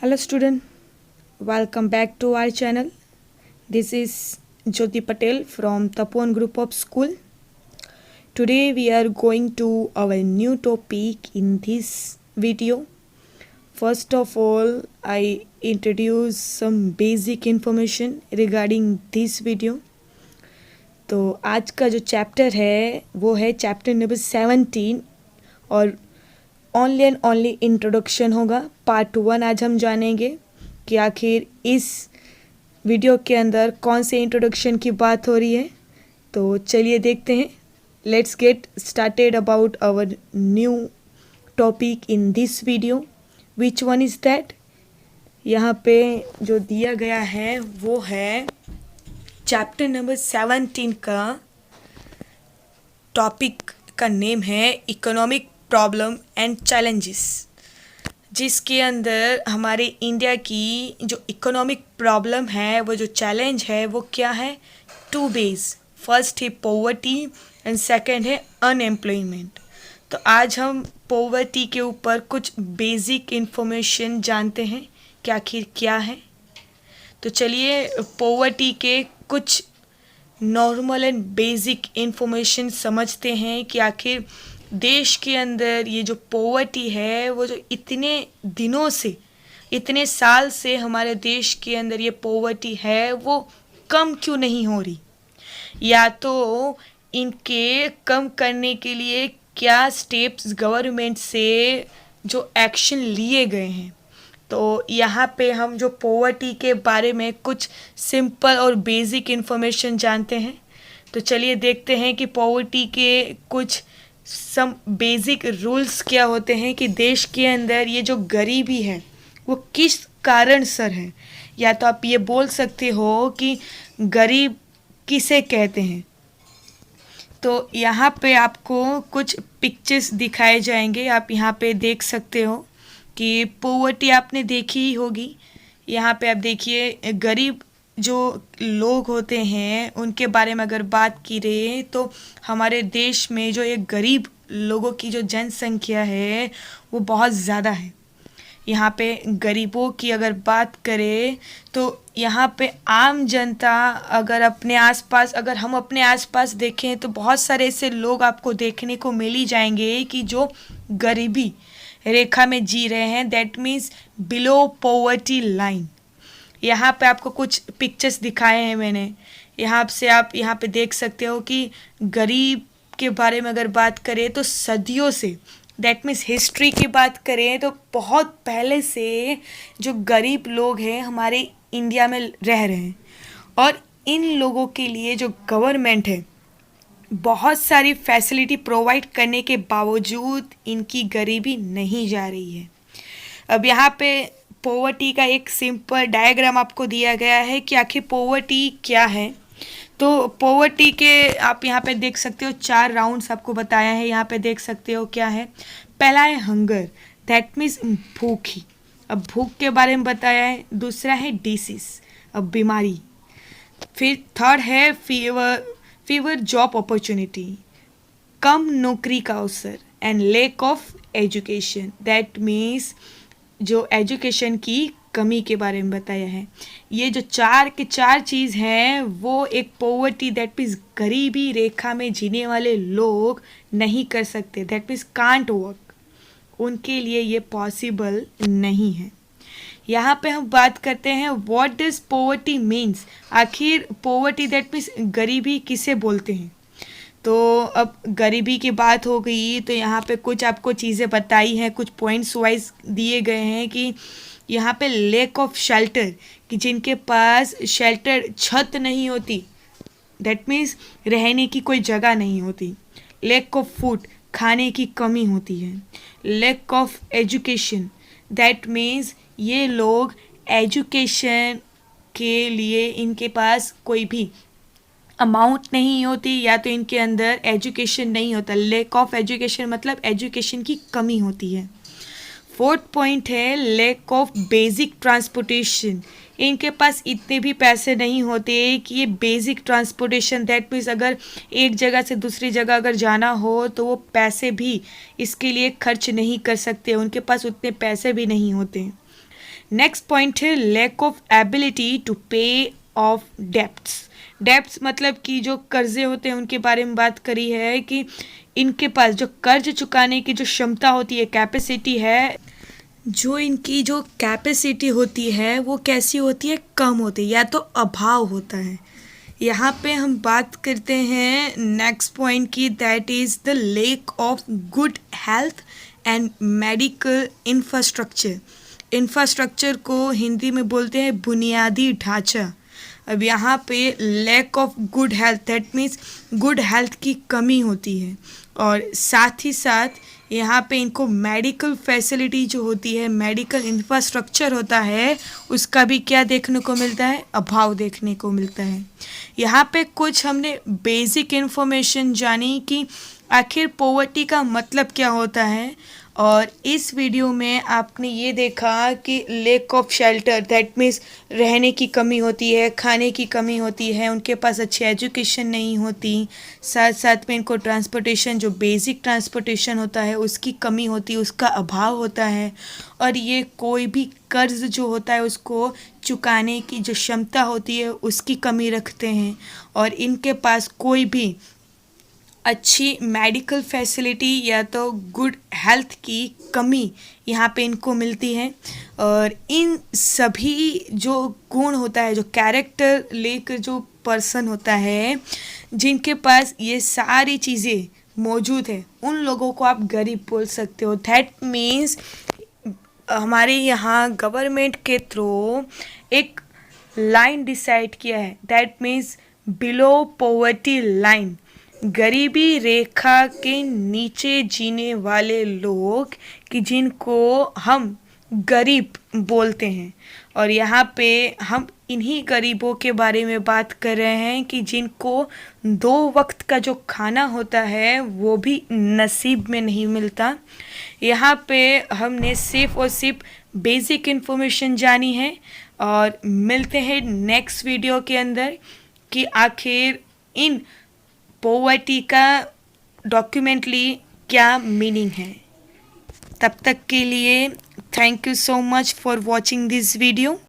Hello student, welcome back to our channel. This is Jyoti Patel from Tapon Group of School. Today we are going to our new topic in this video. First of all, I introduce some basic information regarding this video. तो आज का जो chapter है वो है chapter number 17 और only and only introduction होगा। Part 1 आज हम जानेंगे कि आखिर इस वीडियो के अंदर कौन से इंट्रोडक्शन की बात हो रही है। तो चलिए देखते हैं। Let's get started about our new topic in this video. Which one is that? यहाँ पे जो दिया गया है वो है चैप्टर नंबर 17 का टॉपिक का नेम है इकोनॉमिक प्रॉब्लम एंड चैलेंजेस, जिसके अंदर हमारे इंडिया की जो इकोनॉमिक प्रॉब्लम है वो जो चैलेंज है वो क्या है? Two base. फर्स्ट है पॉवर्टी एंड सेकंड है अनएम्प्लॉयमेंट। तो आज हम पॉवर्टी के ऊपर कुछ बेसिक इन्फॉर्मेशन जानते हैं कि आखिर क्या है। तो चलिए पॉवर्टी के कुछ नॉर्मल एंड बेसिक इन्फॉर्मेशन समझते हैं कि आखिर देश के अंदर ये जो पॉवर्टी है वो जो इतने दिनों से, इतने साल से हमारे देश के अंदर ये पॉवर्टी है वो कम क्यों नहीं हो रही, या तो इनके कम करने के लिए क्या स्टेप्स गवर्नमेंट से जो एक्शन लिए गए हैं। तो यहाँ पे हम जो पॉवर्टी के बारे में कुछ सिंपल और बेसिक इन्फॉर्मेशन जानते हैं। तो चलिए देखते हैं कि पॉवर्टी के कुछ सम बेसिक रूल्स क्या होते हैं कि देश के अंदर ये जो गरीबी है वो किस कारण सर है, या तो आप ये बोल सकते हो कि गरीब किसे कहते हैं। तो यहाँ पे आपको कुछ पिक्चर्स दिखाए जाएंगे, आप यहाँ पे देख सकते हो कि पॉवर्टी आपने देखी ही होगी। यहाँ पे आप देखिए गरीब जो लोग होते हैं उनके बारे में अगर बात की रहे तो हमारे देश में जो ये गरीब लोगों की जो जनसंख्या है वो बहुत ज़्यादा है। यहाँ पे गरीबों की अगर बात करें तो यहाँ पे आम जनता अगर हम अपने आसपास देखें तो बहुत सारे ऐसे लोग आपको देखने को मिल ही जाएंगे कि जो गरीबी रेखा में जी रहे हैं, that means below poverty line. यहाँ पे आपको कुछ पिक्चर्स दिखाए हैं मैंने, यहाँ से आप यहाँ पे देख सकते हो कि गरीब के बारे में अगर बात करें तो सदियों से, दैट मीन्स हिस्ट्री की बात करें तो बहुत पहले से जो गरीब लोग हैं हमारे इंडिया में रह रहे हैं, और इन लोगों के लिए जो गवर्नमेंट है बहुत सारी फैसिलिटी प्रोवाइड करने के बावजूद इनकी गरीबी नहीं जा रही है। अब यहाँ पे पॉवर्टी का एक सिंपल डायग्राम आपको दिया गया है कि आखिर पॉवर्टी क्या है। तो पॉवर्टी के आप यहाँ पे देख सकते हो 4 राउंड्स आपको बताया है, यहाँ पे देख सकते हो क्या है। पहला है हंगर, दैट मीन्स भूखी, अब भूख के बारे में बताया है। दूसरा है डिसीज, अब बीमारी। फिर थर्ड है फीवर जॉब अपॉर्चुनिटी, कम नौकरी का अवसर, and lack of education, that means जो एजुकेशन की कमी के बारे में बताया है। ये जो 4 के 4 चीज़ हैं वो एक पॉवर्टी, दैट मीन्स गरीबी रेखा में जीने वाले लोग नहीं कर सकते, दैट मीन्स कांट वर्क, उनके लिए ये पॉसिबल नहीं है। यहाँ पे हम बात करते हैं व्हाट डज पॉवर्टी मीन्स, आखिर पॉवर्टी दैट मीन्स गरीबी किसे बोलते हैं। तो अब गरीबी की बात हो गई तो यहाँ पे कुछ आपको चीज़ें बताई हैं, कुछ पॉइंट्स वाइज दिए गए हैं कि यहाँ पे लैक ऑफ शेल्टर, कि जिनके पास शेल्टर छत नहीं होती, दैट मीन्स रहने की कोई जगह नहीं होती। लैक ऑफ फूड, खाने की कमी होती है। Lack of education, that means ये लोग एजुकेशन के लिए इनके पास कोई भी अमाउंट नहीं होती, या तो इनके अंदर एजुकेशन नहीं होता। लैक ऑफ एजुकेशन मतलब एजुकेशन की कमी होती है। फोर्थ पॉइंट है लैक ऑफ बेसिक ट्रांसपोर्टेशन, इनके पास इतने भी पैसे नहीं होते कि ये बेसिक ट्रांसपोर्टेशन, दैट मीन्स अगर एक जगह से दूसरी जगह अगर जाना हो तो वो पैसे भी इसके लिए खर्च नहीं कर सकते, उनके पास उतने पैसे भी नहीं होते। नेक्स्ट पॉइंट है लैक ऑफ एबिलिटी टू पे ऑफ डेप्ट्स। डेप्ट्स मतलब कि जो कर्जे होते हैं उनके बारे में बात करी है कि इनके पास जो कर्ज चुकाने की जो क्षमता होती है, कैपेसिटी है, जो इनकी जो कैपेसिटी होती है वो कैसी होती है, कम होती है या तो अभाव होता है। यहाँ पे हम बात करते हैं नेक्स्ट पॉइंट की, that is the lack of good health and medical infrastructure. Infrastructure को हिंदी में बोलते हैं बुनियादी ढांचा। अब यहाँ पे lack of good health, that means good health की कमी होती है, और साथ ही साथ यहाँ पे इनको मेडिकल फैसिलिटी जो होती है, मेडिकल इंफ्रास्ट्रक्चर होता है, उसका भी क्या देखने को मिलता है, अभाव देखने को मिलता है। यहाँ पे कुछ हमने बेसिक इन्फॉर्मेशन जानी कि आखिर पॉवर्टी का मतलब क्या होता है, और इस वीडियो में आपने ये देखा कि lack of shelter, that means रहने की कमी होती है, खाने की कमी होती है, उनके पास अच्छी एजुकेशन नहीं होती, साथ साथ में इनको ट्रांसपोर्टेशन, जो बेसिक ट्रांसपोर्टेशन होता है उसकी कमी होती है, उसका अभाव होता है, और ये कोई भी कर्ज जो होता है उसको चुकाने की जो क्षमता होती है उसकी कमी रखते हैं, और इनके पास कोई भी अच्छी मेडिकल फैसिलिटी या तो गुड हेल्थ की कमी यहाँ पे इनको मिलती है। और इन सभी जो गुण होता है, जो कैरेक्टर लेकर जो पर्सन होता है, जिनके पास ये सारी चीज़ें मौजूद है, उन लोगों को आप गरीब बोल सकते हो। दैट मीन्स हमारे यहाँ गवर्नमेंट के थ्रू एक लाइन डिसाइड किया है, that means below poverty line, गरीबी रेखा के नीचे जीने वाले लोग कि जिनको हम गरीब बोलते हैं। और यहाँ पे हम इन्हीं गरीबों के बारे में बात कर रहे हैं कि जिनको 2 वक्त का जो खाना होता है वो भी नसीब में नहीं मिलता। यहाँ पे हमने सिर्फ और सिर्फ बेसिक इन्फॉर्मेशन जानी है, और मिलते हैं नेक्स्ट वीडियो के अंदर कि आखिर इन पॉवर्टी का डॉक्यूमेंटली क्या मीनिंग है। तब तक के लिए thank you so much for watching this video.